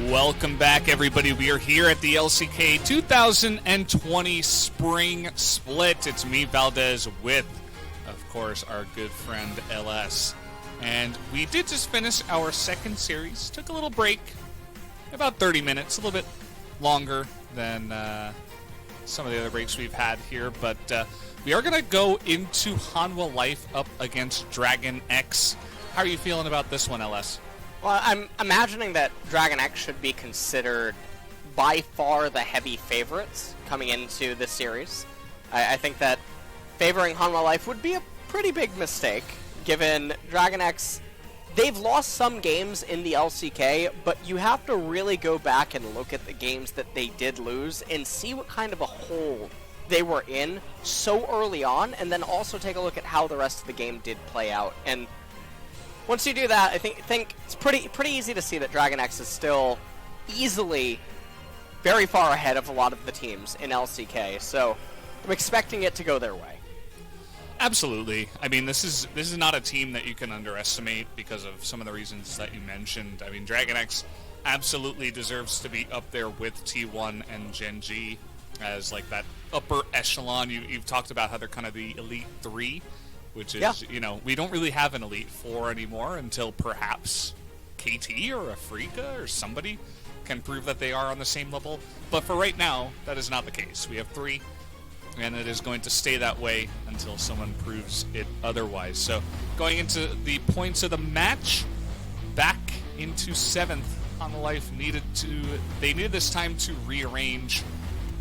Welcome back, everybody. We are here at the LCK 2020 Spring Split. It's me, Valdez, with, of course, our good friend LS. And we did just finish our second series. Took a little break, about 30 minutes, a little bit longer than some of the other breaks we've had here. But we are going to go into Hanwha Life up against DragonX. How are you feeling about this one, LS? Well, I'm imagining that DragonX should be considered by far the heavy favorites coming into this series. I think that favoring Hanwha Life would be a pretty big mistake, given DragonX, they've lost some games in the LCK, but you have to really go back and look at the games that they did lose and see what kind of a hole they were in so early on, and then also take a look at how the rest of the game did play out. And once you do that, I think it's pretty easy to see that DragonX is still easily very far ahead of a lot of the teams in LCK. So I'm expecting it to go their way. Absolutely. I mean, this is not a team that you can underestimate because of some of the reasons that you mentioned. I mean, DragonX absolutely deserves to be up there with T1 and Gen G as like that upper echelon. You've talked about how they're kind of the Elite 3. Which is, you know, we don't really have an Elite 4 anymore until perhaps KT or Afrika or somebody can prove that they are on the same level. But for right now, that is not the case. We have 3, and it is going to stay that way until someone proves it otherwise. So going into the points of the match, back into 7th, Hanwha Life needed this time to rearrange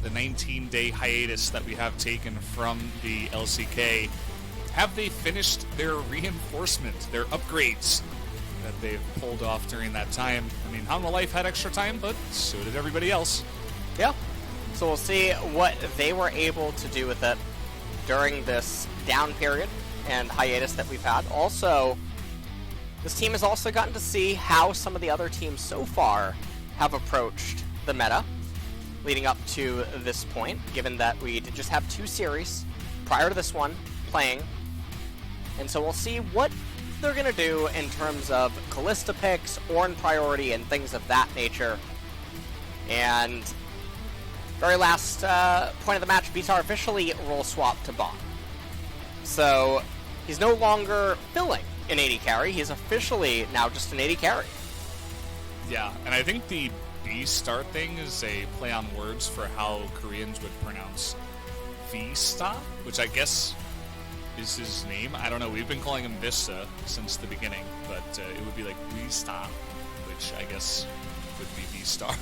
the 19-day hiatus that we have taken from the LCK. Have they finished their reinforcement, their upgrades that they've pulled off during that time? I mean, Hanwha Life had extra time, but so did everybody else. Yeah. So we'll see what they were able to do with it during this down period and hiatus that we've had. Also, this team has also gotten to see how some of the other teams so far have approached the meta leading up to this point, given that we did just have 2 series prior to this one playing. And so we'll see what they're going to do in terms of Kalista picks, Ornn priority, and things of that nature. And very last point of the match, Vitar officially role swapped to bot. So he's no longer filling an AD carry. He's officially now just an AD carry. Yeah, and I think the B-star thing is a play on words for how Koreans would pronounce V-star, which I guess is his name. I don't know. We've been calling him Vista since the beginning, but it would be like V-Star, which I guess would be V-Star.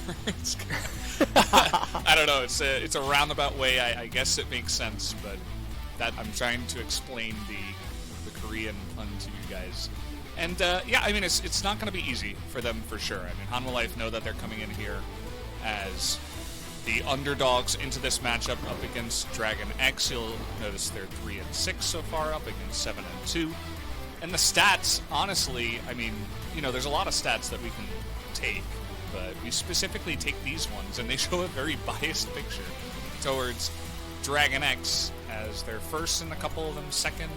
I don't know. It's a roundabout way. I guess it makes sense, but that I'm trying to explain the Korean pun to you guys. And yeah, I mean, it's not going to be easy for them for sure. I mean, Hanwha Life know that they're coming in here as the underdogs into this matchup up against DragonX. You'll notice they're 3-6 so far, up against 7-2. And the stats, honestly, I mean, you know, there's a lot of stats that we can take, but we specifically take these ones, and they show a very biased picture towards DragonX as their first in a couple of them, second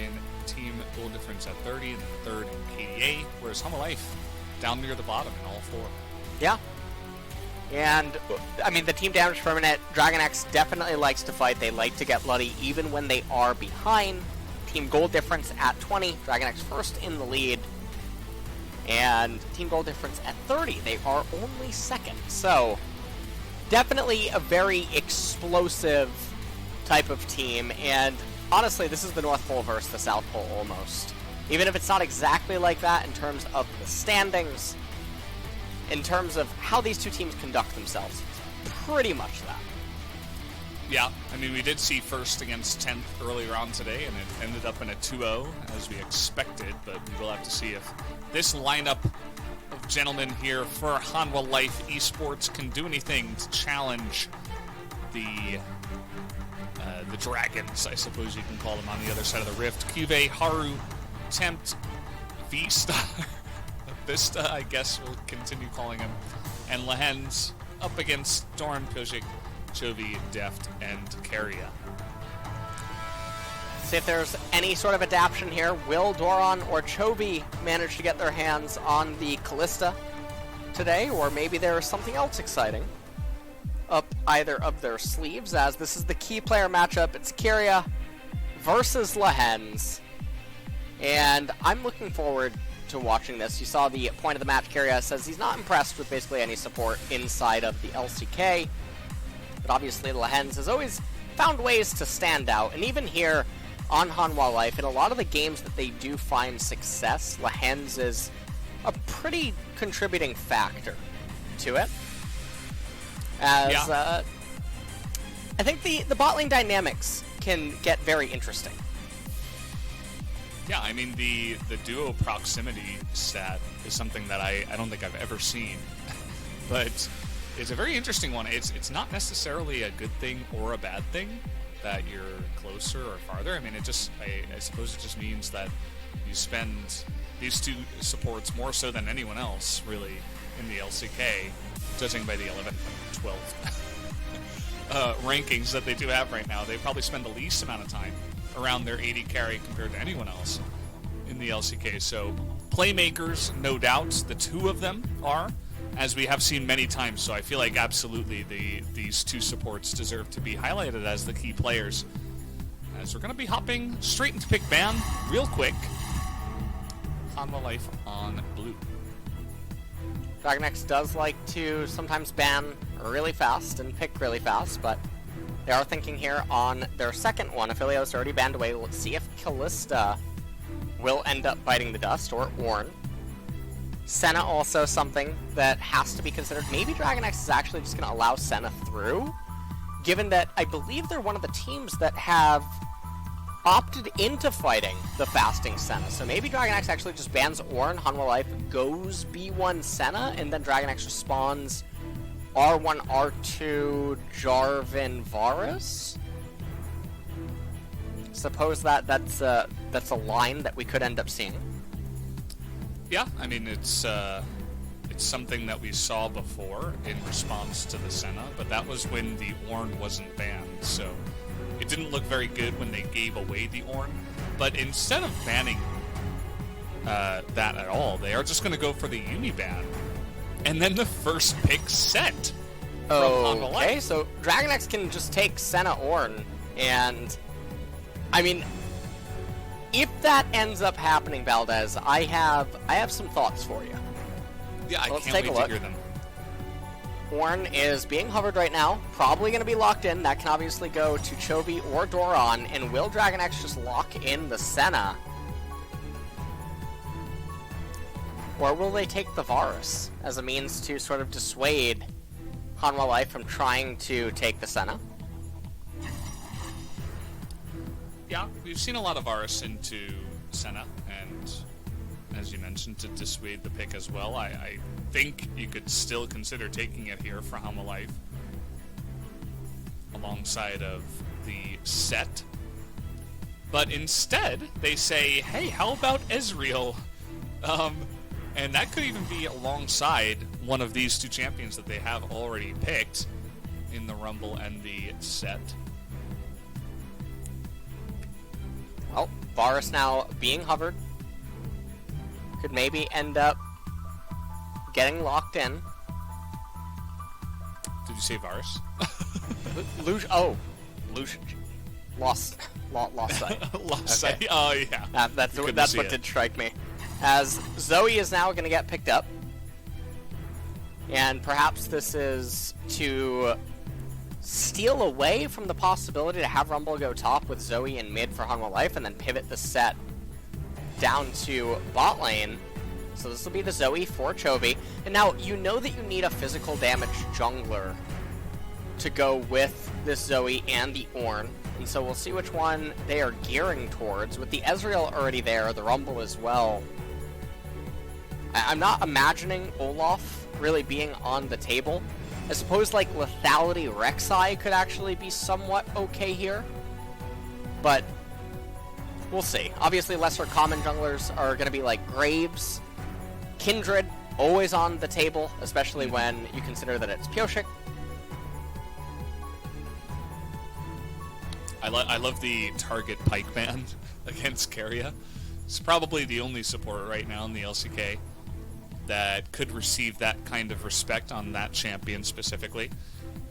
in team goal difference at 30, and then third in KDA, whereas Hanwha Life down near the bottom in all 4. Yeah. And, I mean, the team damage per minute, DragonX definitely likes to fight. They like to get bloody even when they are behind. Team goal difference at 20, DragonX first in the lead. And team goal difference at 30, they are only second. So, definitely a very explosive type of team. And, honestly, this is the North Pole versus the South Pole almost. Even if it's not exactly like that in terms of the standings, in terms of how these two teams conduct themselves. Pretty much that. Yeah, I mean, we did see first against 10th earlier on today, and it ended up in a 2-0, as we expected, but we will have to see if this lineup of gentlemen here for Hanwha Life Esports can do anything to challenge the Dragons, I suppose you can call them, on the other side of the rift. Cuvee, Haru, Tempt, V-Star, Vista, I guess we'll continue calling him, and Lehens up against Doran, Piojic, Chovy, Deft, and Keria. See if there's any sort of adaptation here. Will Doran or Chovy manage to get their hands on the Kalista? today, or maybe there is something else exciting up either of their sleeves, as this is the key player matchup. It's Kyria versus Lehens, and I'm looking forward to watching this. You saw the point of the match. Kyria says he's not impressed with basically any support inside of the LCK, but obviously Lehens has always found ways to stand out, and even here on Hanwha Life, in a lot of the games that they do find success, Lehens is a pretty contributing factor to it. As I think the bot lane dynamics can get very interesting. Yeah, I mean, the duo proximity stat is something that I don't think I've ever seen, but it's a very interesting one. It's not necessarily a good thing or a bad thing that you're closer or farther. I mean, I suppose it just means that you spend these two supports more so than anyone else, really, in the LCK, judging by the 11th and 12th rankings that they do have right now. They probably spend the least amount of time around their 80 carry compared to anyone else in the LCK. So, playmakers, no doubt, the two of them are, as we have seen many times. So I feel like absolutely these two supports deserve to be highlighted as the key players. As we're going to be hopping straight into pick ban real quick. Hanwha Life on blue. DragonX does like to sometimes ban really fast and pick really fast, but they are thinking here on their second one. Aphelios already banned away. Let's see if Kalista will end up biting the dust, or Ornn. Senna also something that has to be considered. Maybe DragonX is actually just going to allow Senna through, given that I believe they're one of the teams that have opted into fighting the fasting Senna. So maybe DragonX actually just bans Ornn, Hanwha Life goes B1 Senna, and then DragonX responds R1, R2, Jarvan, Varus? Suppose that's a line that we could end up seeing. Yeah, I mean, it's something that we saw before in response to the Senna, but that was when the Ornn wasn't banned, so it didn't look very good when they gave away the Ornn. But instead of banning that at all, they are just going to go for the Uni ban, and then the first pick set from Hanwha Life. Okay, so DragonX can just take Senna Ornn, and I mean, if that ends up happening, Valdez, I have some thoughts for you. Yeah, So I can't wait to hear them. Ornn is being hovered right now, probably going to be locked in. That can obviously go to Chovy or Doran, and will DragonX just lock in the Senna? Or will they take the Varus as a means to sort of dissuade Hanwha Life from trying to take the Senna? Yeah, we've seen a lot of Varus into Senna, and as you mentioned, to dissuade the pick as well. I think you could still consider taking it here for Hanwha Life alongside of the set. But instead, they say, hey, how about Ezreal? And that could even be alongside one of these two champions that they have already picked in the Rumble and the set. Well, Varus now being hovered. Could maybe end up getting locked in. Did you say Varus? Lucian. Lost sight. Lost sight. Oh, yeah. That's what did strike me. As Zoe is now going to get picked up. And perhaps this is to steal away from the possibility to have Rumble go top with Zoe in mid for Hanwha Life, and then pivot the set down to bot lane. So this will be the Zoe for Chovy. And now, you know that you need a physical damage jungler to go with this Zoe and the Ornn. And so we'll see which one they are gearing towards. With the Ezreal already there, the Rumble as well. I'm not imagining Olaf really being on the table. I suppose, like, Lethality Rek'Sai could actually be somewhat okay here. But we'll see. Obviously, lesser common junglers are going to be like Graves. Kindred, always on the table, especially when you consider that it's Pioshik. I love the target pike band against Keria. It's probably the only support right now in the LCK that could receive that kind of respect on that champion specifically.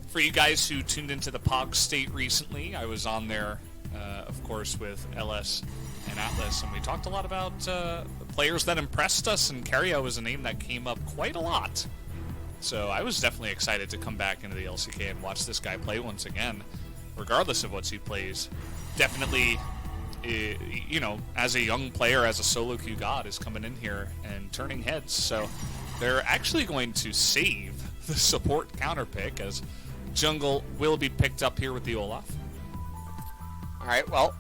For you guys who tuned into the POG State recently, I was on there, of course, with LS and Atlas, and we talked a lot about players that impressed us, and Carrio was a name that came up quite a lot. So I was definitely excited to come back into the LCK and watch this guy play once again, regardless of what he plays. Definitely, you know, as a young player, as a solo queue god, is coming in here and turning heads. So they're actually going to save the support counter pick, as jungle will be picked up here with the Olaf. Alright, well,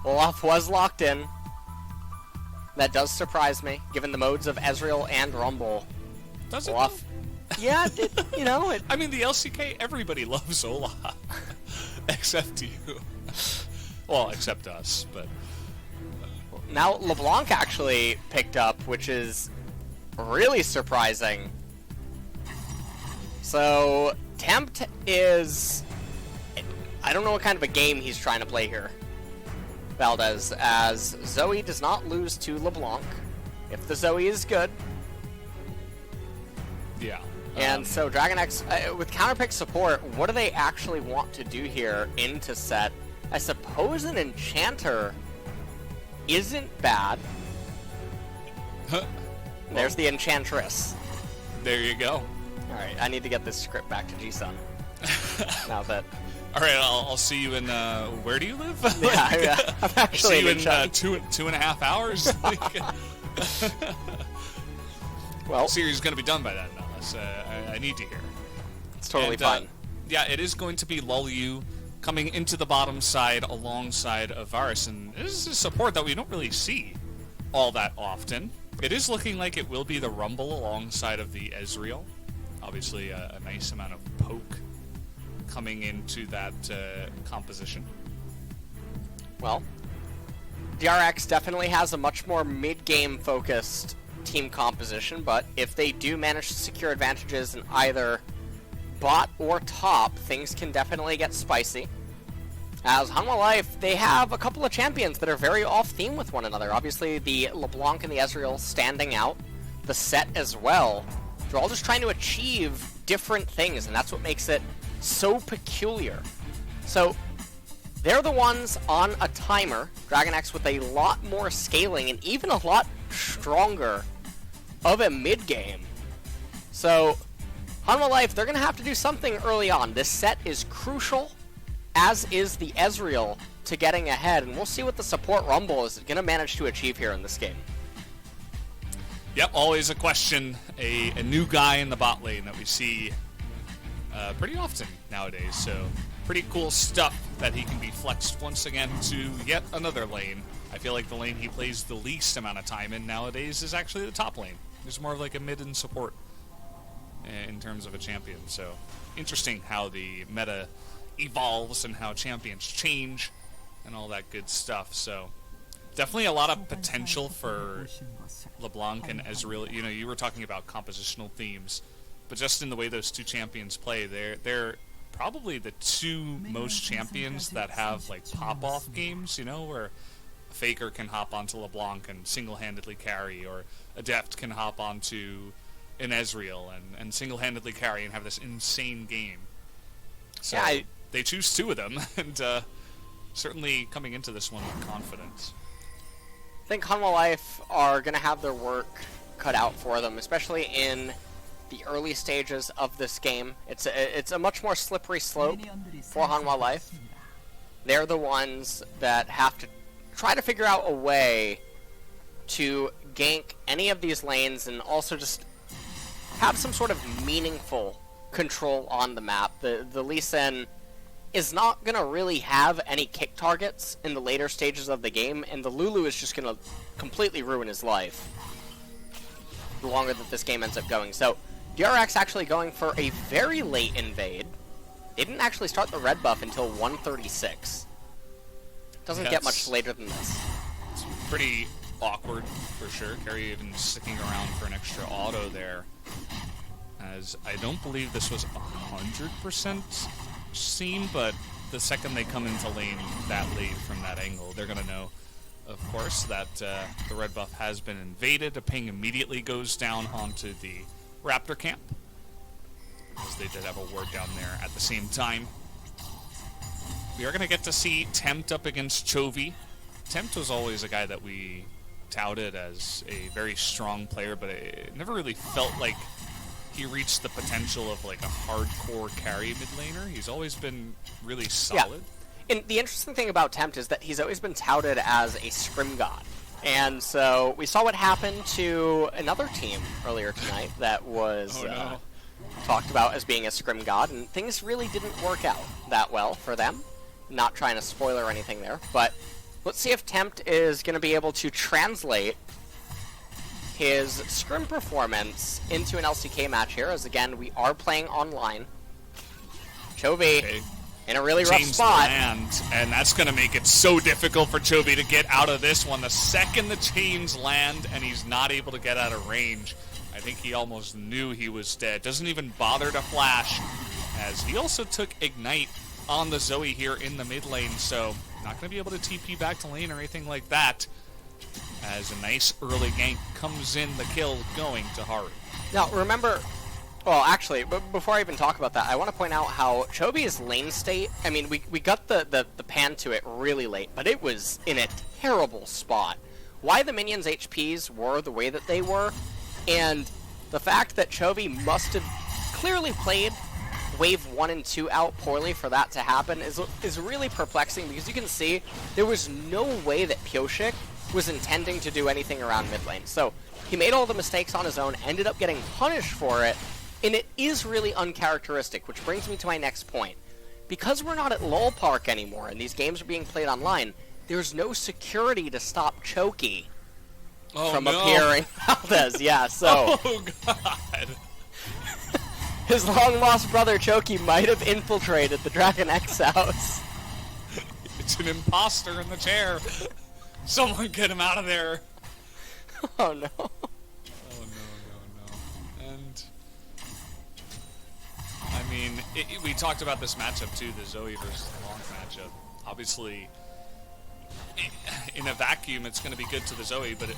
Olaf was locked in. That does surprise me, given the modes of Ezreal and Rumble. Does it? Olaf, yeah, you know. I mean, the LCK, everybody loves Olaf. Except you. Well, except us, but... Now, LeBlanc actually picked up, which is really surprising. So, Tempt is... I don't know what kind of a game he's trying to play here, Valdez, as Zoe does not lose to LeBlanc. If the Zoe is good. Yeah. And so DragonX, with counterpick support, what do they actually want to do here into set? I suppose an Enchanter isn't bad. There's the Enchantress. There you go. Alright, I need to get this script back to G-Sun. Now that... Alright, I'll see you in, where do you live? Yeah, I'm actually see you in 2.5 hours? Well, series is going to be done by then, Alice. I need to hear. It's totally and, fine. Yeah, it is going to be Lulu coming into the bottom side alongside of Varus, and this is a support that we don't really see all that often. It is looking like it will be the Rumble alongside of the Ezreal. Obviously, a nice amount of poke coming into that composition. Well, DRX definitely has a much more mid-game focused team composition, but if they do manage to secure advantages in either bot or top, things can definitely get spicy. As Hanwha Life, they have a couple of champions that are very off-theme with one another. Obviously, the LeBlanc and the Ezreal standing out, the set as well. They're all just trying to achieve different things, and that's what makes it so peculiar. So, they're the ones on a timer, DragonX, with a lot more scaling and even a lot stronger of a mid-game. So, Hanwha Life, they're going to have to do something early on. This set is crucial, as is the Ezreal, to getting ahead, and we'll see what the support Rumble is going to manage to achieve here in this game. Yep, always a question. A new guy in the bot lane that we see pretty often nowadays, so pretty cool stuff that he can be flexed once again to yet another lane. I feel like the lane he plays the least amount of time in nowadays is actually the top lane. There's more of like a mid and support in terms of a champion, so interesting how the meta evolves and how champions change and all that good stuff. So definitely a lot of potential for LeBlanc and Ezreal. You know, you were talking about compositional themes, but just in the way those two champions play, they're probably the two most champions that have like pop-off games, you know, where a Faker can hop onto LeBlanc and single-handedly carry, or Adept can hop onto an Ezreal and single-handedly carry and have this insane game. So Yeah, they choose two of them, and certainly coming into this one with confidence. I think Hanwha Life are going to have their work cut out for them, especially in the early stages of this game. It's a much more slippery slope for Hanwha Life. They're the ones that have to try to figure out a way to gank any of these lanes and also just have some sort of meaningful control on the map. The Lee Sin is not going to really have any kick targets in the later stages of the game, and the Lulu is just going to completely ruin his life the longer that this game ends up going. So, DRX actually going for a very late invade. They didn't actually start the red buff until 136. Doesn't get much later than this. It's pretty awkward, for sure. Carry even sticking around for an extra auto there, as I don't believe this was 100% seen, but the second they come into lane that late from that angle, they're going to know of course, that the red buff has been invaded. A ping immediately goes down onto the Raptor camp, because they did have a ward down there at the same time. We are going to get to see Tempt up against Chovy. Tempt was always a guy that we touted as a very strong player, but it never really felt like he reached the potential of like a hardcore carry mid laner. He's always been really solid. Yeah. And the interesting thing about Tempt is that he's always been touted as a scrim god. And so we saw what happened to another team earlier tonight that was talked about as being a scrim god, and things really didn't work out that well for them. Not trying to spoiler anything there, but let's see if Tempt is going to be able to translate his scrim performance into an LCK match here, as again, we are playing online. Chovy in a really rough spot. Land, and that's going to make it so difficult for Chovy to get out of this one. The second the chains land and he's not able to get out of range, I think he almost knew he was dead. Doesn't even bother to flash, as he also took Ignite on the Zoe here in the mid lane, so not going to be able to TP back to lane or anything like that, as a nice early gank comes in, the kill going to Haru. Now, remember, well, actually, before I even talk about that, I want to point out how Chovy's lane state, I mean, we got the pan to it really late, but it was in a terrible spot. Why the minions' HPs were the way that they were, and the fact that Chovy must have clearly played wave 1 and 2 out poorly for that to happen is really perplexing, because you can see there was no way that Pioshik was intending to do anything around mid lane. So he made all the mistakes on his own, ended up getting punished for it, and it is really uncharacteristic, which brings me to my next point. Because we're not at LoL Park anymore and these games are being played online, there's no security to stop Choky from appearing. Valdez, yeah, so Oh god. his long-lost brother Choky might have infiltrated the DragonX house. It's an imposter in the chair. Someone get him out of there. Oh no. Oh no. And I mean, we talked about this matchup too, the Zoe versus the Long matchup. Obviously, in a vacuum, it's going to be good to the Zoe, but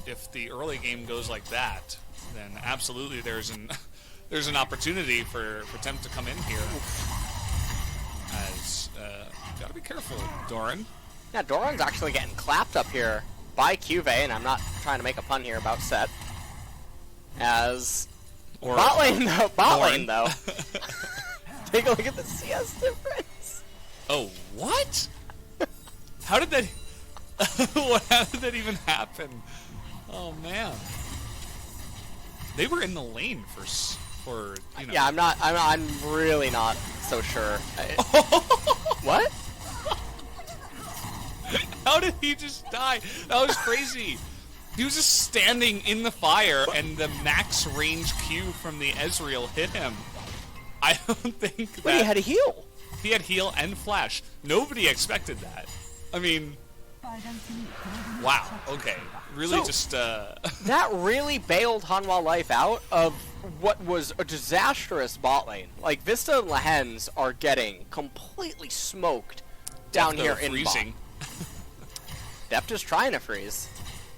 if the early game goes like that, then absolutely there's an opportunity for Tempt to come in here. As gotta be careful, Doran. Yeah, Doran's actually getting clapped up here by Cuve, and I'm not trying to make a pun here about Set. As bot lane though. Take a look at the CS difference. Oh, what? How did that? How did that even happen? Oh man, they were in the lane for you know. Yeah, I'm really not so sure. What? How did he just die? That was crazy. He was just standing in the fire, and the max range Q from the Ezreal hit him. I don't think that... But he had a heal. He had heal and flash. Nobody expected that. I mean... Wow, okay. Really That really bailed Hanwha Life out of what was a disastrous bot lane. Like, Vista and Lehens are getting completely smoked down here in freezing. bot. Deft is trying to freeze.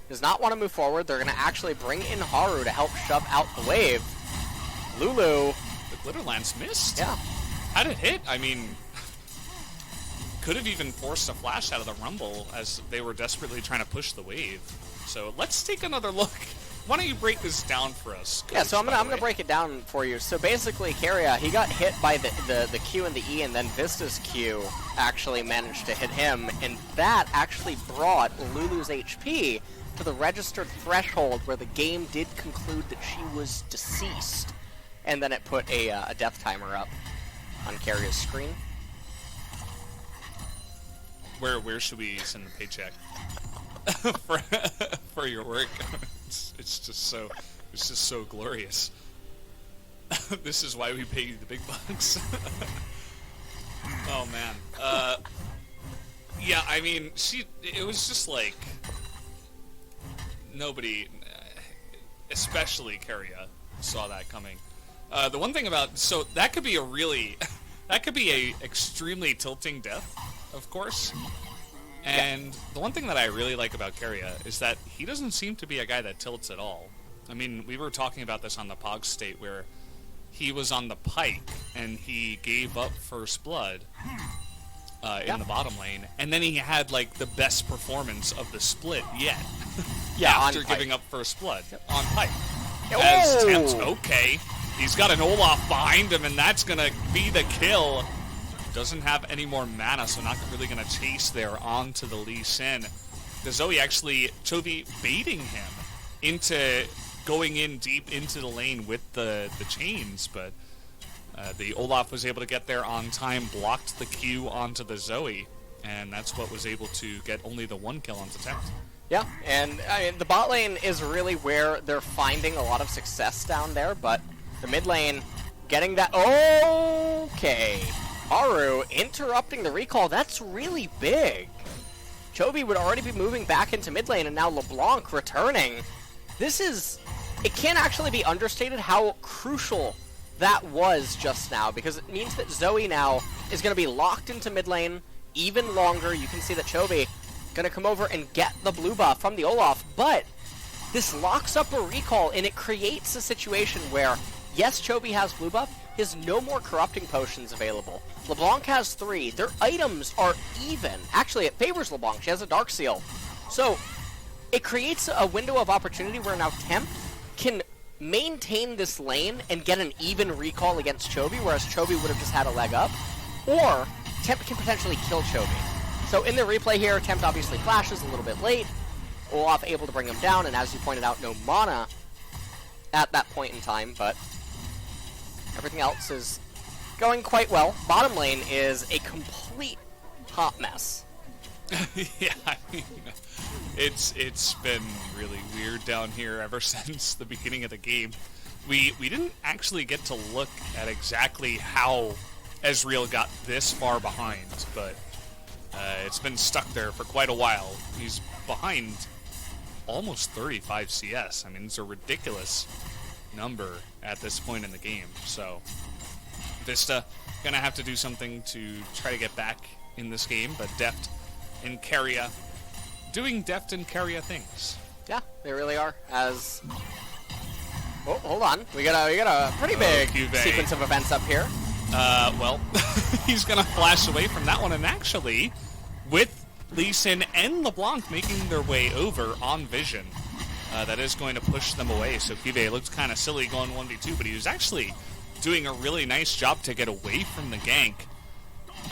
Does not want to move forward. They're going to actually bring in Haru to help shove out the wave. Lulu. The Glitter Lance missed? Yeah. How'd it hit? I mean, could have even forced a flash out of the Rumble as they were desperately trying to push the wave. So let's take another look. Why don't you break this down for us, Coach, yeah, so I'm gonna break it down for you. So basically, Keria, he got hit by the Q and the E, and then Vista's Q actually managed to hit him, and that actually brought Lulu's HP to the registered threshold where the game did conclude that she was deceased, and then it put a death timer up on Keria's screen. Where should we send the paycheck for your work? It's just so glorious. This is why we pay you the big bucks. Oh man. Yeah, I mean, it was just like nobody, especially Keria, saw that coming. The one thing about that could be a extremely tilting death, of course. And the one thing that I really like about Keria is that he doesn't seem to be a guy that tilts at all. I mean, we were talking about this on the Pog State where he was on the pike and he gave up first blood in the bottom lane, and then he had like the best performance of the split yet. After giving up first blood on pike. As Temps, okay, he's got an Olaf behind him, and that's gonna be the kill. Doesn't have any more mana, so not really gonna chase there onto the Lee Sin. The Zoe actually, Chovy baiting him into going in deep into the lane with the chains, but the Olaf was able to get there on time, blocked the Q onto the Zoe, and that's what was able to get only the one kill onto Tempt. Yeah, and I mean, the bot lane is really where they're finding a lot of success down there, but the mid lane getting that. Okay. Haru interrupting the recall. That's really big. Chovy would already be moving back into mid lane, and now LeBlanc returning. This is. It can't actually be understated how crucial that was just now, because it means that Zoe now is going to be locked into mid lane even longer. You can see that Chovy going to come over and get the blue buff from the Olaf, but this locks up a recall, and it creates a situation where, yes, Chovy has blue buff, he has no more corrupting potions available. LeBlanc has 3. Their items are even. Actually, it favors LeBlanc. She has a Dark Seal. So, it creates a window of opportunity where now Temp can maintain this lane and get an even recall against Chovy, whereas Chovy would have just had a leg up. Or, Temp can potentially kill Chovy. So in the replay here, Tempt obviously flashes a little bit late. Olaf able to bring him down, and as you pointed out, no mana at that point in time, but everything else is going quite well. Bottom lane is a complete hot mess. Yeah, I mean, it's been really weird down here ever since the beginning of the game. We didn't actually get to look at exactly how Ezreal got this far behind, but it's been stuck there for quite a while. He's behind almost 35 CS. I mean, it's a ridiculous number at this point in the game. So, Vista gonna have to do something to try to get back in this game, but Deft and Keria doing Deft and Keria things. Yeah, they really are. As hold on, we got a pretty big sequence of events up here. Well, he's gonna flash away from that one, and actually, with Lee Sin and LeBlanc making their way over on Vision, that is going to push them away. So Cuvée looked kind of silly going 1v2, but he was actually doing a really nice job to get away from the gank,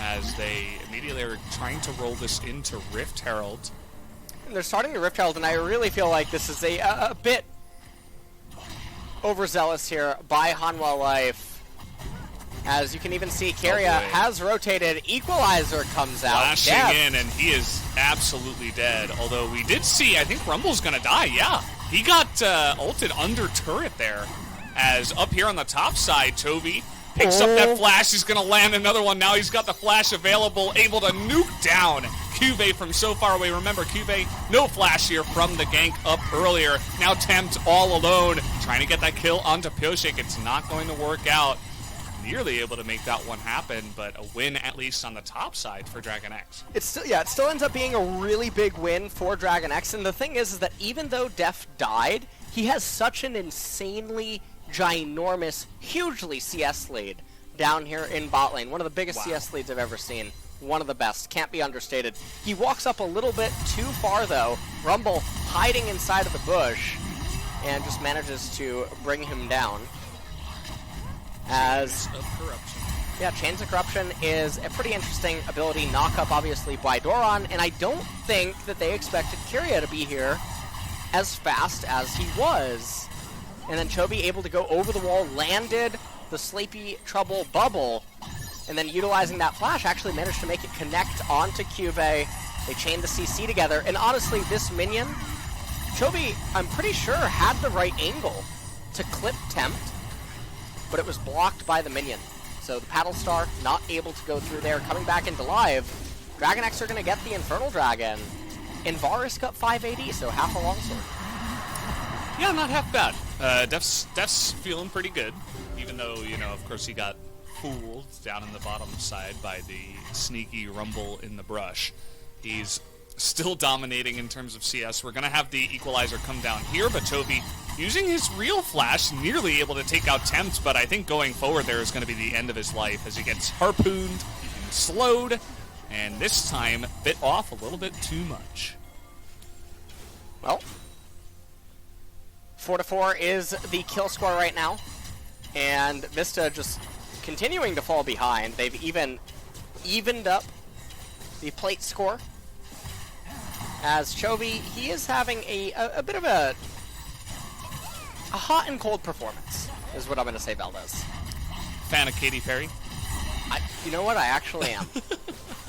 as they immediately are trying to roll this into Rift Herald. And they're starting to Rift Herald, and I really feel like this is a bit overzealous here by Hanwha Life. As you can even see, Keria has rotated. Equalizer comes out. Flashing in, and he is absolutely dead. Although we did see, I think Rumble's going to die. Yeah, he got ulted under turret there. As up here on the top side, Chovy picks up that flash. He's going to land another one. Now he's got the flash available, able to nuke down Cuvée from so far away. Remember, Cuvée, no flash here from the gank up earlier. Now Tempt all alone, trying to get that kill onto Pioshik. It's not going to work out. Nearly able to make that one happen, but a win at least on the top side for DragonX. It still ends up being a really big win for DragonX, and the thing is that even though Def died, he has such an insanely ginormous, hugely CS lead down here in bot lane. One of the biggest CS leads I've ever seen. One of the best. Can't be understated. He walks up a little bit too far, though. Rumble hiding inside of the bush and just manages to bring him down. As Chains of Corruption. Yeah, Chains of Corruption is a pretty interesting ability. Knock up, obviously, by Doran, and I don't think that they expected Keria to be here as fast as he was. And then Chovy able to go over the wall, landed the Sleepy Trouble bubble, and then utilizing that flash, actually managed to make it connect onto Cuvée. They chained the CC together, and honestly, this minion, Chovy, I'm pretty sure, had the right angle to clip Tempt, but it was blocked by the minion. So the Paddle Star not able to go through there. Coming back into live, DragonX are going to get the Infernal Dragon. And Varus got 5 AD, so half a longsword. Yeah, not half bad. Def's feeling pretty good, even though, you know, of course he got fooled down in the bottom side by the sneaky Rumble in the brush. He's still dominating in terms of CS. We're going to have the equalizer come down here, but Chovy using his real flash, nearly able to take out Tempt, but I think going forward there is going to be the end of his life as he gets harpooned and slowed, and this time bit off a little bit too much. Well, 4-4 is the kill score right now, and Vista just continuing to fall behind. They've even evened up the plate score, as Chovy, he is having a bit of a hot and cold performance, is what I'm going to say, Valdez. Fan of Katy Perry? You know what? I actually am.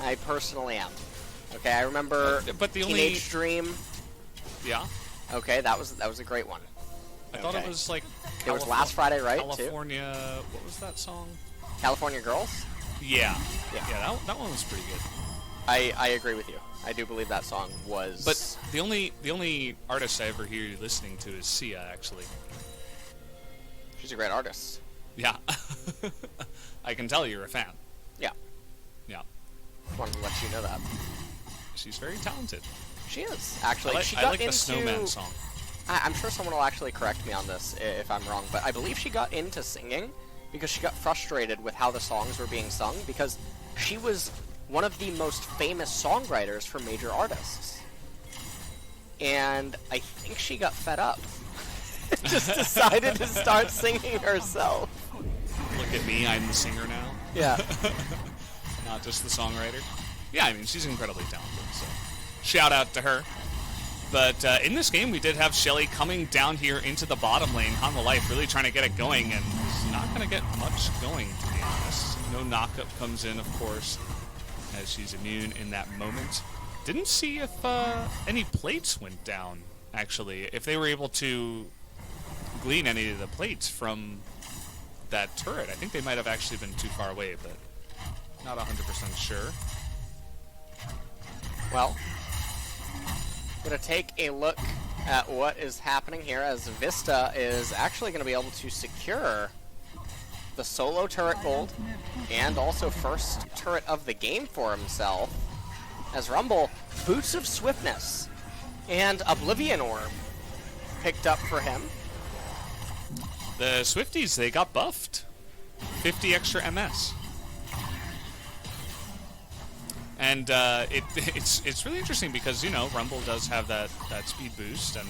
I personally am. Okay, I remember but the Teenage Dream. Yeah? Okay, that was a great one. I thought it was like... It was Last Friday, right? California... Too? What was that song? California Girls? Yeah. Yeah, that one was pretty good. I agree with you. I do believe that song was... But the only artist I ever hear you listening to is Sia, actually. She's a great artist. Yeah. I can tell you're a fan. Yeah. Yeah. Just wanted to let you know that. She's very talented. She is, actually. I like the Snowman song. I'm sure someone will actually correct me on this if I'm wrong, but I believe she got into singing because she got frustrated with how the songs were being sung, because she was one of the most famous songwriters for major artists. And I think she got fed up. Just decided to start singing herself. Look at me, I'm the singer now. Yeah. Not just the songwriter. Yeah, I mean, she's incredibly talented, so shout out to her. But in this game, we did have Shelly coming down here into the bottom lane. Hanwha Life really trying to get it going, and it's not going to get much going, to be honest. No knockup comes in, of course, as she's immune in that moment. Didn't see if any plates went down, actually. If they were able to glean any of the plates from that turret. I think they might have actually been too far away, but not 100% sure. Well, going to take a look at what is happening here, as Vista is actually going to be able to secure the solo turret gold and also first turret of the game for himself, as Rumble, Boots of Swiftness and Oblivion Orb picked up for him. The Swifties, they got buffed. 50 extra MS. And it's really interesting because, you know, Rumble does have that speed boost and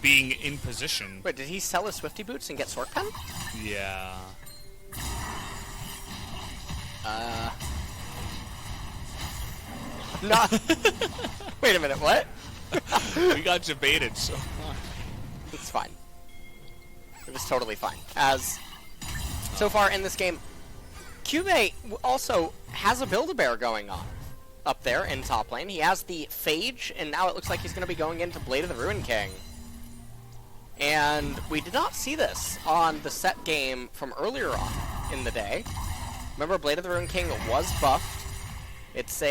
being in position. Wait, did he sell his Swifty boots and get Sword Pen? Yeah. Not. Wait a minute, what? We got debated so much. It's fine. It was totally fine. As so far in this game, Cube also has a Build-A-Bear going on up there in top lane. He has the Phage, and now it looks like he's going to be going into Blade of the Ruin King. And we did not see this on the set game from earlier on in the day. Remember, Blade of the Ruin King was buffed. It's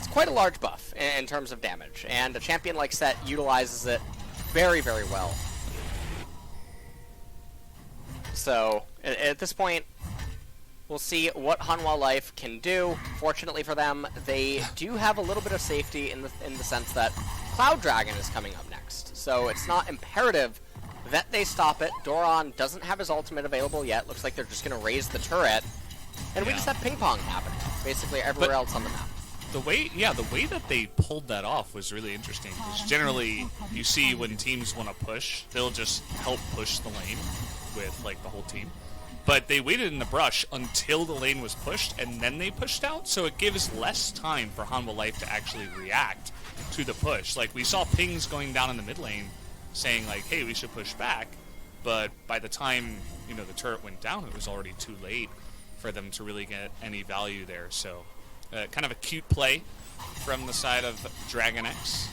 quite a large buff in terms of damage, and a champion like Set utilizes it very, very well. So, at this point, we'll see what Hanwha Life can do. Fortunately for them, they do have a little bit of safety in the sense that Cloud Dragon is coming up next. So it's not imperative that they stop it. Doran doesn't have his ultimate available yet. Looks like they're just going to raise the turret. And we just have ping pong happening, basically everywhere else on the map. The way that they pulled that off was really interesting. Because generally, you see when teams want to push, they'll just help push the lane with like the whole team. But they waited in the brush until the lane was pushed, and then they pushed out, so it gives less time for Hanwha Life to actually react to the push. Like, we saw pings going down in the mid lane saying, like, hey, we should push back, but by the time, you know, the turret went down, it was already too late for them to really get any value there. So, kind of a cute play from the side of DragonX.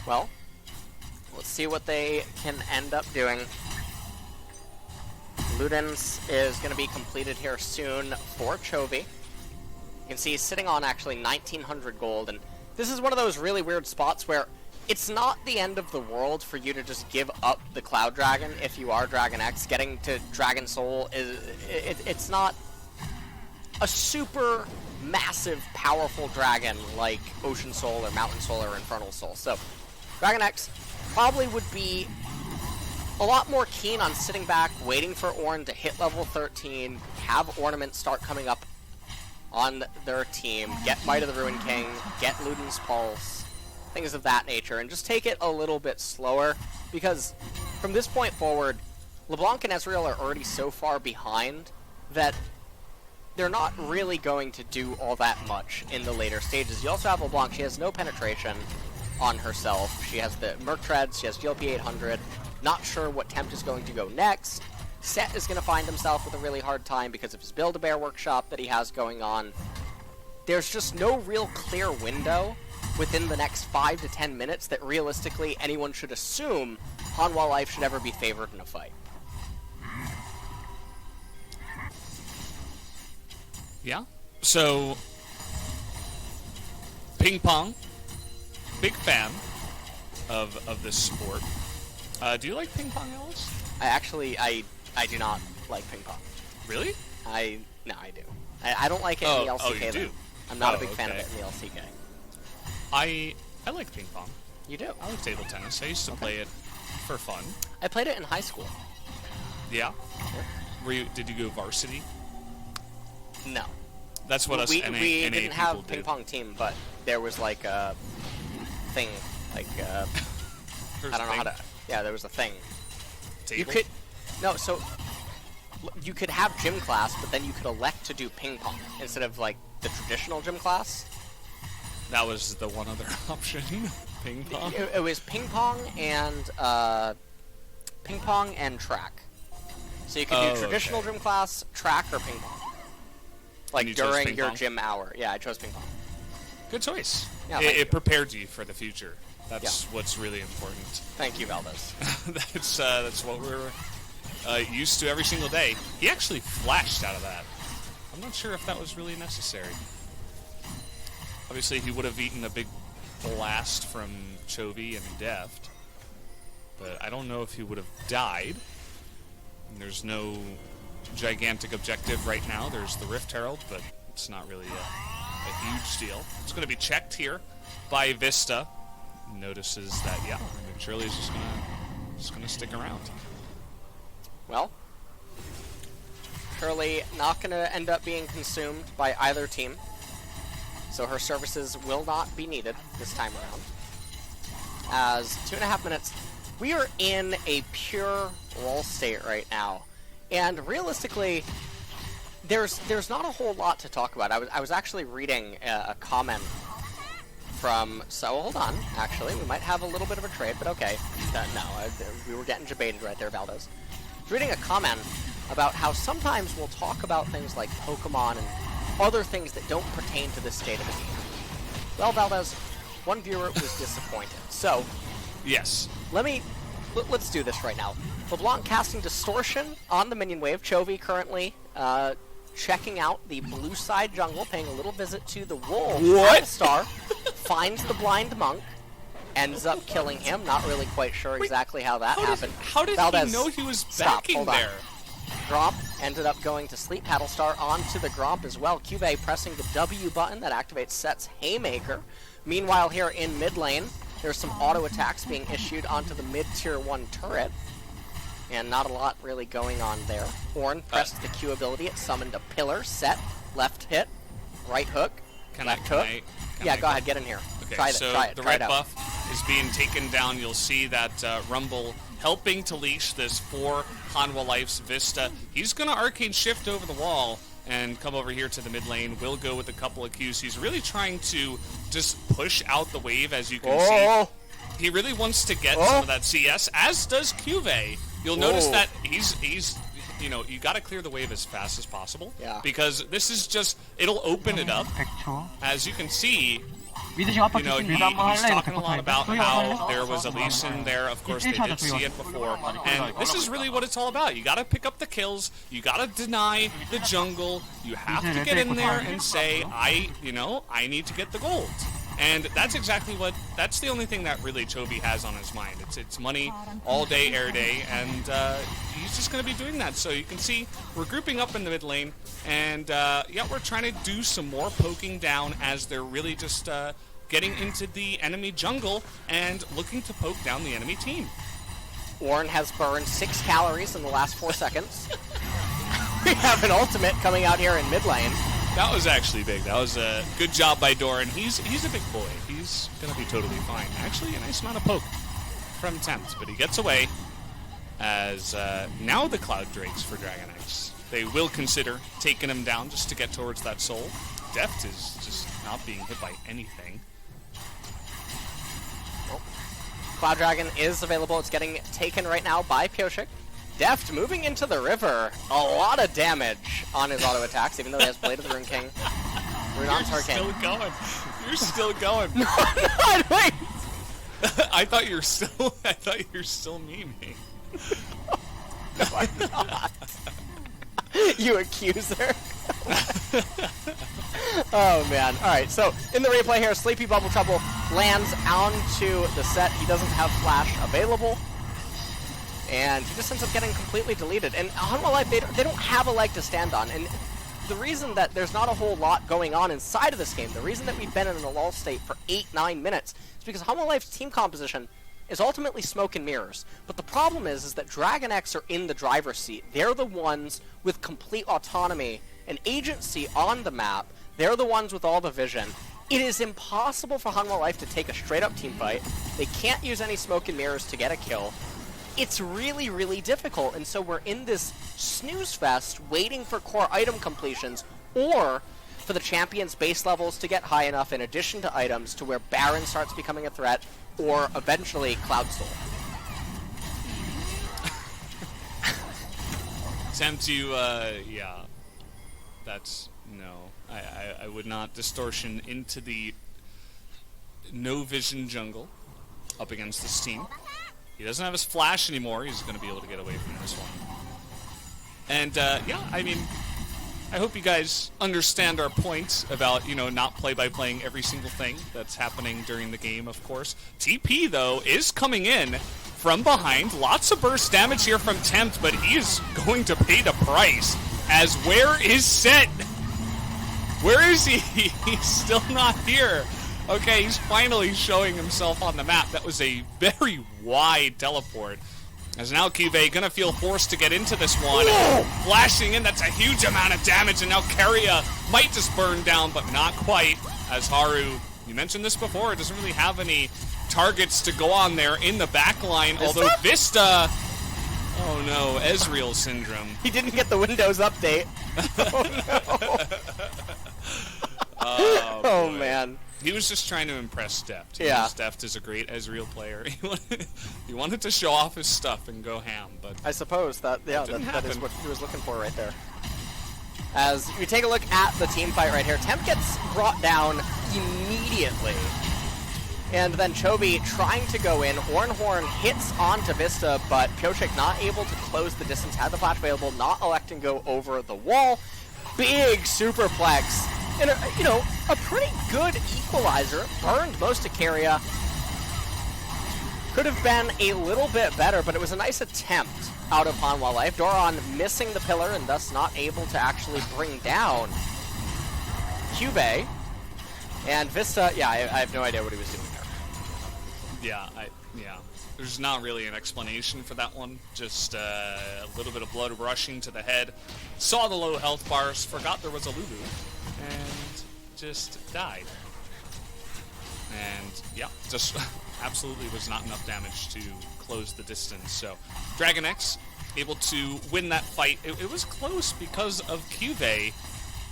Well, let's see what they can end up doing. Ludens is going to be completed here soon for Chovy. You can see he's sitting on actually 1,900 gold, and this is one of those really weird spots where it's not the end of the world for you to just give up the Cloud Dragon if you are DragonX. Getting to Dragon Soul it's not a super massive, powerful dragon like Ocean Soul or Mountain Soul or Infernal Soul. So DragonX probably would be a lot more keen on sitting back, waiting for Ornn to hit level 13, have ornaments start coming up on their team, get Might of the Ruin King, get Luden's Pulse, things of that nature, and just take it a little bit slower, because from this point forward, LeBlanc and Ezreal are already so far behind that they're not really going to do all that much in the later stages. You also have LeBlanc. She has no penetration on herself. She has the Merc Treads, she has GLP 800, not sure what Tempt is going to go next. Set is going to find himself with a really hard time because of his Build-A-Bear workshop that he has going on. There's just no real clear window within the next 5 to 10 minutes that realistically anyone should assume Hanwha Life should ever be favored in a fight. Yeah. So, ping pong, big fan of this sport. Do you like ping pong, Alice? I do not like ping pong. Really? No, I do. I don't like it in the LCK. Oh, you though. do? I'm not a big fan of it in the LCK. I like ping pong. You do? I like table tennis. I used to play it for fun. I played it in high school. Yeah? Did you go varsity? No. That's what we NA didn't people have did. ping pong team, but there was like a thing, like There's I don't know a how thing? to. Yeah, there was a thing. Table? You could so you could have gym class, but then you could elect to do ping pong instead of like the traditional gym class. That was the one other option. Ping pong. It was ping pong and track. So you could do traditional gym class, track, or ping pong. Like during your gym hour. Yeah, I chose ping pong. Good choice. Yeah, it prepared you for the future. That's what's really important. Thank you, Valdez. That's what we're used to every single day. He actually flashed out of that. I'm not sure if that was really necessary. Obviously, he would have eaten a big blast from Chovy and Deft, but I don't know if he would have died. And there's no gigantic objective right now. There's the Rift Herald, but it's not really a huge deal. It's going to be checked here by Vista. Notices that, yeah, Shirley's just gonna stick around. Well, Shirley not going to end up being consumed by either team, so her services will not be needed this time around. As 2.5 minutes, we are in a pure roll state right now, and realistically, there's not a whole lot to talk about. I was actually reading a comment from, so hold on, actually, we might have a little bit of a trade, but okay. We were getting debated right there, Valdez. Reading a comment about how sometimes we'll talk about things like Pokemon and other things that don't pertain to this state of the game. Well, Valdez, one viewer was disappointed. So, yes, let's do this right now. LeBlanc casting Distortion on the minion wave. Chovy currently checking out the blue side jungle, paying a little visit to the wolf. What? Star finds the blind monk, ends up killing him. Not really quite sure exactly how that happened. How did Valdez, he know he was stop, backing hold on. there? Gromp ended up going to sleep. Paddlestar onto the Gromp as well. Cuvée pressing the W button that activates Set's Haymaker. Meanwhile, here in mid lane, there's some auto attacks being issued onto the mid tier 1 turret. And not a lot really going on there. Ornn pressed the Q ability. It summoned a pillar. Set, left hit, right hook, left hook. Yeah, go ahead, get in here. Okay, try it. The red buff is being taken down. You'll see that Rumble helping to leash this for Hanwha Life's Vista. He's going to Arcane Shift over the wall and come over here to the mid lane. Will go with a couple of Qs. He's really trying to just push out the wave, as you can see. He really wants to get some of that CS, as does Cuvée. You'll notice that he's you got to clear the wave as fast as possible. Yeah. Because this is just, it'll open it up. As you can see, he's talking a lot about how there was a Lee Sin there. Of course, they did see it before. And this is really what it's all about. You got to pick up the kills. You got to deny the jungle. You have to get in there and say, I need to get the gold. And that's exactly that's the only thing that really Chobi has on his mind. It's money all day, air day, and he's just going to be doing that. So you can see we're grouping up in the mid lane, and yeah, we're trying to do some more poking down as they're really just getting into the enemy jungle and looking to poke down the enemy team. Warren has burned 6 calories in the last 4 seconds. We have an ultimate coming out here in mid lane. That was actually big. That was a good job by Doran. He's a big boy. He's going to be totally fine. Actually, a nice amount of poke from Tempt, but he gets away as now the Cloud Drakes for DragonX. They will consider taking him down just to get towards that soul. Deft is just not being hit by anything. Cloud Dragon is available. It's getting taken right now by Pioshik. Deft moving into the river. A lot of damage on his auto attacks, even though he has Blade of the Rune King. Runon's Hurricane. You're still going. You're still going. No, I'm not. Wait. I thought you were still memeing. No, I'm not. You accuser. Oh man. Alright, so in the replay here, Sleepy Bubble Trouble lands onto the set. He doesn't have Flash available. And he just ends up getting completely deleted. And Hanwha Life, they don't have a leg to stand on. And the reason that there's not a whole lot going on inside of this game, the reason that we've been in a lull state for 8-9 minutes, is because Hanwha Life's team composition is ultimately smoke and mirrors. But the problem is that DragonX are in the driver's seat. They're the ones with complete autonomy and agency on the map. They're the ones with all the vision. It is impossible for Hanwha Life to take a straight-up team fight. They can't use any smoke and mirrors to get a kill. It's really, really difficult, and so we're in this snooze fest waiting for core item completions or for the champion's base levels to get high enough in addition to items to where Baron starts becoming a threat or eventually Cloud Soul. Attempt to, yeah, that's, no. I would not distortion into the no vision jungle up against this team. He doesn't have his flash anymore. He's going to be able to get away from this one. And, yeah, I mean, I hope you guys understand our points about, you know, not play-by-playing every single thing that's happening during the game, of course. TP, though, is coming in from behind. Lots of burst damage here from Tempt, but he is going to pay the price. As where is Set? Where is he? He's still not here. Okay, he's finally showing himself on the map. That was a very wide teleport. As now Kive gonna feel forced to get into this one. Whoa! Flashing in, that's a huge amount of damage, and now Keria might just burn down, but not quite. As Haru, you mentioned this before, doesn't really have any targets to go on there in the back line, although Vista... Oh no, Ezreal syndrome. He didn't get the Windows update. Oh no. Oh man. He was just trying to impress Deft. Yeah. Deft is a great Ezreal player. He wanted to show off his stuff and go ham, but I suppose that, yeah, that is happen. what he was looking for right there. As we take a look at the team fight right here, Temp gets brought down immediately. And then Chobi trying to go in. Horn hits onto Vista, but Pioshik not able to close the distance, had the flash available, not electing go over the wall. Big superplex. And, you know, a pretty good equalizer. Burned most of Keria. Could have been a little bit better, but it was a nice attempt out of Hanwha Life. Doran missing the pillar and thus not able to actually bring down Cube. And Vista, yeah, I have no idea what he was doing there. yeah. There's not really an explanation for that one. Just a little bit of blood rushing to the head. Saw the low health bars, forgot there was a Lulu, and just died. And yeah, just absolutely was not enough damage to close the distance. So DragonX able to win that fight. It was close because of Cube,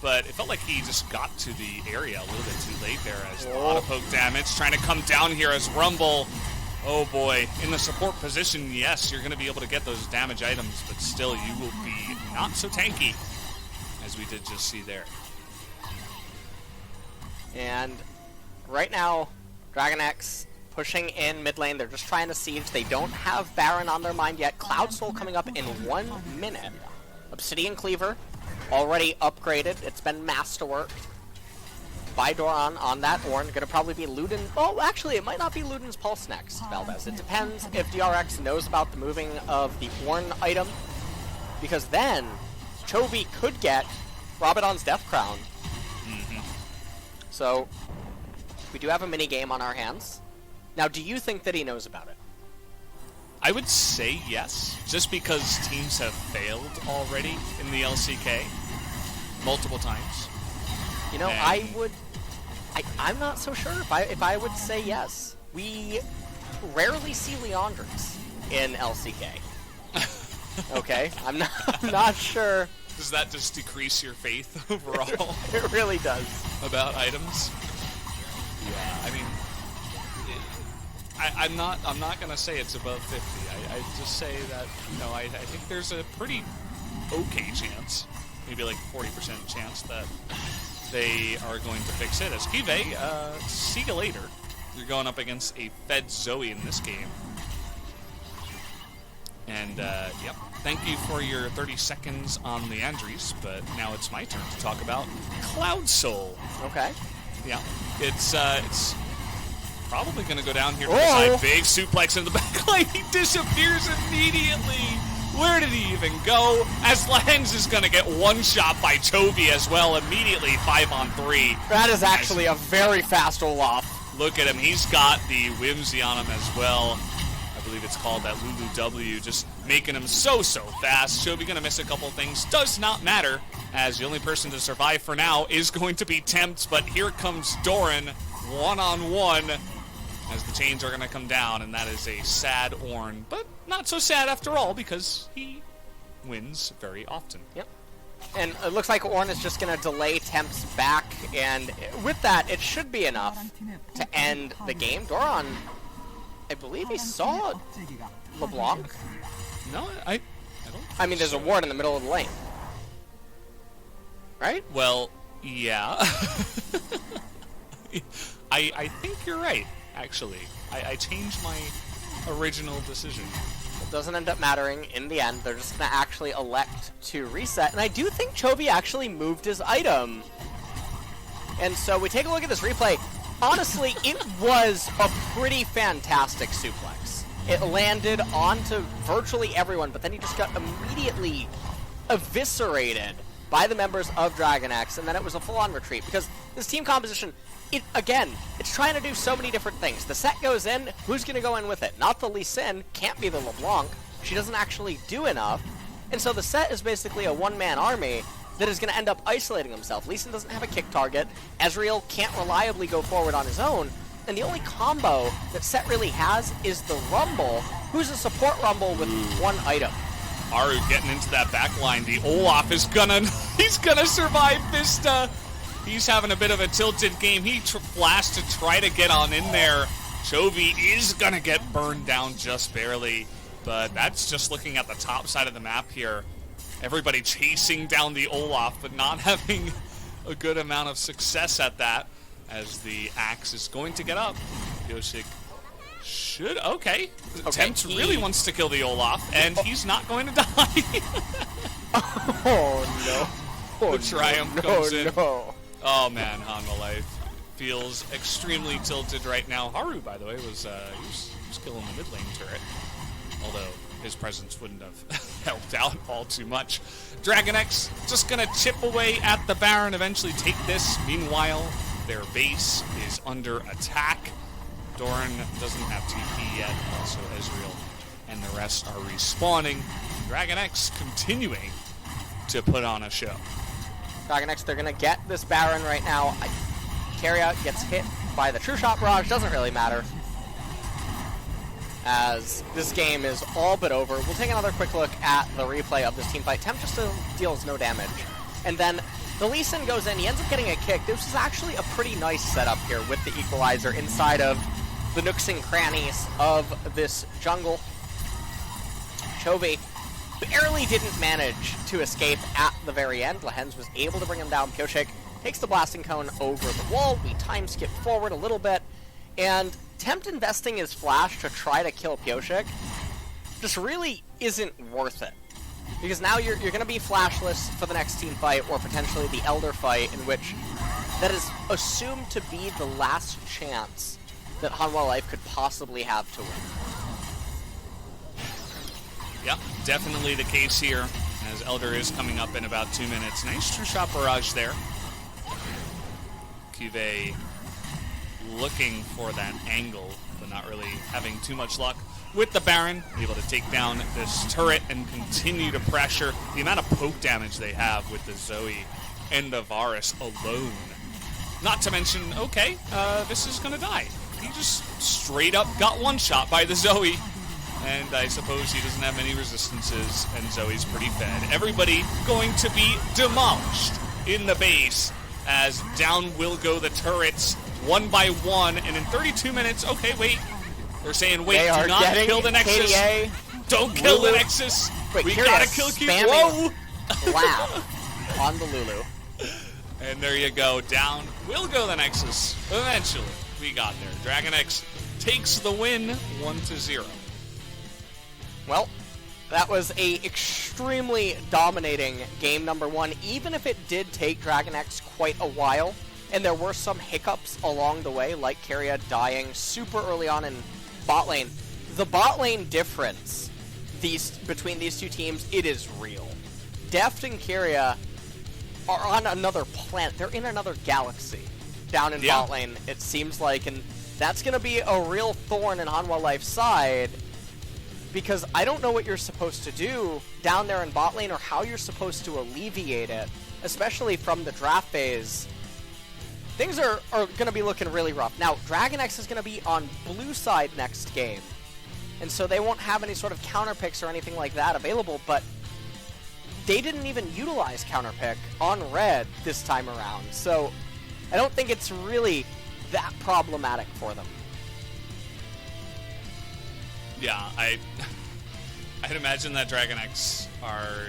but it felt like he just got to the area a little bit too late there as a lot of poke damage. Trying to come down here as Rumble. Oh boy, in the support position, yes, you're going to be able to get those damage items, but still you will be not so tanky as we did just see there. And right now, DragonX pushing in mid lane. They're just trying to siege. They don't have Baron on their mind yet. Cloud Soul coming up in 1 minute. Obsidian Cleaver already upgraded. It's been masterworked. by Doran on that Ornn. Going to probably be Luden. Oh, actually, it might not be Luden's Pulse next, Valdez. It depends if DRX knows about the moving of the Ornn item, because then Chovy could get Rabadon's Death Crown. So we do have a mini game on our hands. Now, do you think that he knows about it? I would say yes, just because teams have failed already in the LCK multiple times. You know, And I'm not so sure if I would say yes. We rarely see Leandrix in LCK. Okay, I'm not sure. Does that just decrease your faith overall It really does. about items? Yeah, I mean, I'm not gonna say it's above 50. I just say that, you know, I think there's a pretty okay chance, maybe like 40% chance that they are going to fix it. As Kive, see you later. You're going up against a Fed Zoe in this game. And, yep, thank you for your 30 seconds on Leandris, but now it's my turn to talk about Cloud Soul. Okay. Yeah, it's probably going to go down here to the side. Big suplex in the back line. He disappears immediately. Where did he even go? As Lens is going to get one shot by Chovy as well, immediately 5-on-3. That is actually a very fast Olaf. Look at him. He's got the Whimsy on him as well. I believe it's called that Lulu W, just making him so fast. Chovy going to miss a couple things. Does not matter, as the only person to survive for now is going to be Tempt, but here comes Doran, one-on-one, as the chains are going to come down, and that is a sad Ornn, but not so sad after all, because he wins very often. Yep. And it looks like Ornn is just going to delay Tempt's back, and with that, it should be enough to end the game. Doran, I believe he saw LeBlanc. No, I don't. I mean, there's a ward in the middle of the lane. Right? Well, yeah. I think you're right, actually. I changed my original decision. It doesn't end up mattering in the end. They're just going to actually elect to reset. And I do think Chovy actually moved his item. And so we take a look at this replay. Honestly, it was a pretty fantastic suplex. It landed onto virtually everyone, but then he just got immediately eviscerated by the members of DragonX, and then it was a full-on retreat, because this team composition, it's trying to do so many different things. The set goes in, who's going to go in with it? Not the Lee Sin, can't be the LeBlanc. She doesn't actually do enough, and so the set is basically a one-man army that is going to end up isolating himself. Lee Sin doesn't have a kick target, Ezreal can't reliably go forward on his own, and the only combo that Set really has is the Rumble, who's a support Rumble with one item. Aru getting into that back line. The Olaf is he's gonna survive Vista. He's having a bit of a tilted game. He flashed to try to get on in there. Chovy is gonna get burned down just barely, but that's just looking at the top side of the map here. Everybody chasing down the Olaf, but not having a good amount of success at that, as the axe is going to get up. Yoshik should, okay. Tempt really wants to kill the Olaf, and he's not going to die. Oh no. The triumph comes in. No. Oh man, Hanwha life feels extremely tilted right now. Haru, by the way, was killing the mid lane turret, although his presence wouldn't have helped out all too much. DragonX just gonna chip away at the Baron, eventually take this. Meanwhile, their base is under attack. Doran doesn't have TP yet, also Ezreal and the rest are respawning. DragonX continuing to put on a show. DragonX, they're going to get this Baron right now. Carryout gets hit by the True Shot Barrage, doesn't really matter, as this game is all but over. We'll take another quick look at the replay of this team fight. Tempt just deals no damage. And then the Lee Sin goes in, he ends up getting a kick. This is actually a pretty nice setup here with the Equalizer inside of the nooks and crannies of this jungle. Chovy barely didn't manage to escape at the very end. Lehens was able to bring him down. Piochik takes the blasting cone over the wall. We time skip forward a little bit, and Tempt investing his flash to try to kill Piochik just really isn't worth it. Because now you're going to be flashless for the next team fight, or potentially the Elder fight, in which that is assumed to be the last chance that Hanwha Life could possibly have to win. Yep, definitely the case here, as Elder is coming up in about 2 minutes. Nice true shot barrage there. Cuvée looking for that angle, but not really having too much luck with the Baron, able to take down this turret and continue to pressure. The amount of poke damage they have with the Zoe and the Varus alone. Not to mention, okay, this is going to die. He just straight up got one shot by the Zoe. And I suppose he doesn't have many resistances, and Zoe's pretty fed. Everybody going to be demolished in the base, as down will go the turrets, one by one, and in 32 minutes, okay, wait. They're saying, wait, do not kill the Nexus. KDA, don't kill the Nexus. Wait, we gotta kill Q. Whoa! Lab on the Lulu. And there you go. Down will go the Nexus. Eventually, we got there. DragonX takes the win, 1-0. Well, that was a extremely dominating game number one, even if it did take DragonX quite a while, and there were some hiccups along the way, like Keria dying super early on in bot lane. The bot lane difference between these two teams, it is real. Deft and Keria are on another planet. They're in another galaxy down in bot lane, it seems like, and that's going to be a real thorn in Hanwha Life's side, because I don't know what you're supposed to do down there in bot lane or how you're supposed to alleviate it, especially from the draft phase. Things are going to be looking really rough. Now, DragonX is going to be on blue side next game, and so they won't have any sort of counter picks or anything like that available, but they didn't even utilize counter pick on red this time around, so I don't think it's really that problematic for them. Yeah, I'd imagine that DragonX are,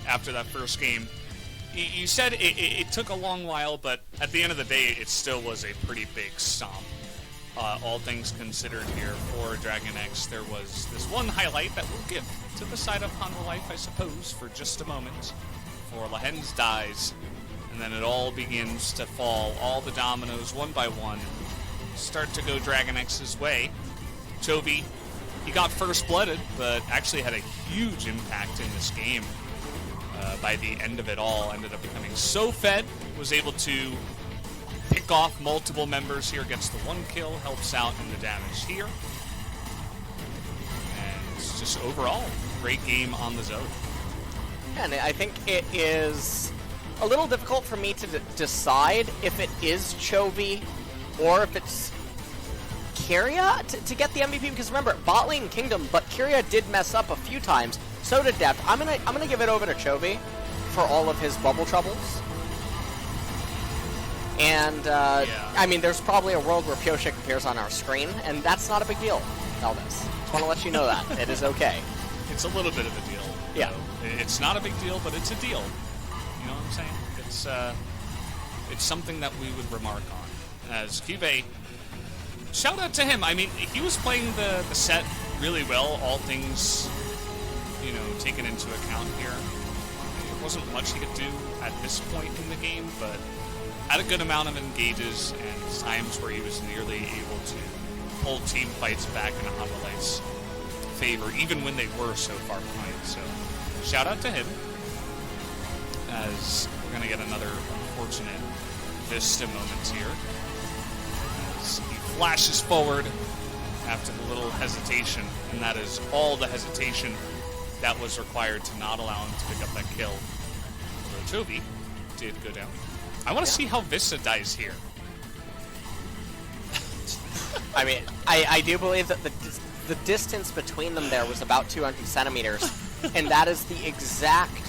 after that first game, you said it took a long while, but at the end of the day, it still was a pretty big stomp. All things considered here for DragonX, there was this one highlight that we'll give to the side of Hanwha Life, I suppose, for just a moment, for Lehens dies, and then it all begins to fall. All the dominoes, one by one, start to go DragonX's way. Chovy, he got first-blooded, but actually had a huge impact in this game. By the end of it all, ended up becoming so fed, was able to pick off multiple members here, gets the one kill, helps out in the damage here. And it's just overall, great game on the Zoe. And I think it is a little difficult for me to decide if it is Chovy or if it's Keria to get the MVP, because remember, bot lane Kingdom, but Keria did mess up a few times. So did Deft. I'm gonna give it over to Chovy for all of his bubble troubles. And I mean, there's probably a world where Pioshik appears on our screen, and that's not a big deal, Elvis. Just want to let you know that it is okay. It's a little bit of a deal. Yeah, it's not a big deal, but it's a deal. You know what I'm saying? It's something that we would remark on. As Cuvée, shout out to him. I mean, he was playing the set really well, all things taken into account here. There wasn't much he could do at this point in the game, but had a good amount of engages and times where he was nearly able to pull team fights back in Hanwha Life's favor, even when they were so far behind. So, shout out to him, as we're going to get another unfortunate Vista moment here. As he flashes forward after the little hesitation, and that is all the hesitation that was required to not allow him to pick up that kill. Although Chovy did go down. I want to see how Vista dies here. I mean, I do believe that the distance between them there was about 200 centimeters, and that is the exact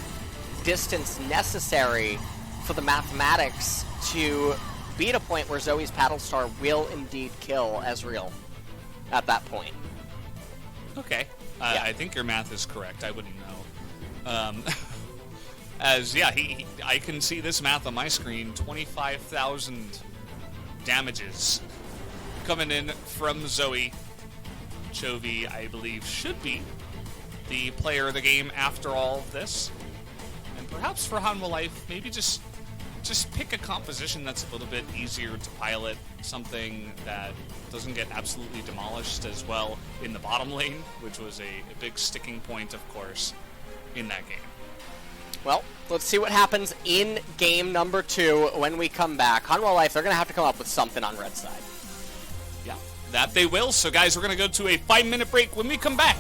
distance necessary for the mathematics to be at a point where Zoe's Paddlestar will indeed kill Ezreal at that point. Okay. I think your math is correct. I wouldn't know. I can see this math on my screen. 25,000 damages coming in from Zoe. Chovy, I believe, should be the player of the game after all of this. And perhaps for Hanwha Life, maybe just just pick a composition that's a little bit easier to pilot, something that doesn't get absolutely demolished as well in the bottom lane, which was a big sticking point, of course, in that game. Well, let's see what happens in game number 2 when we come back. Hanwha Life, they're going to have to come up with something on red side. Yeah, that they will. So, guys, we're going to go to a 5-minute break. When we come back,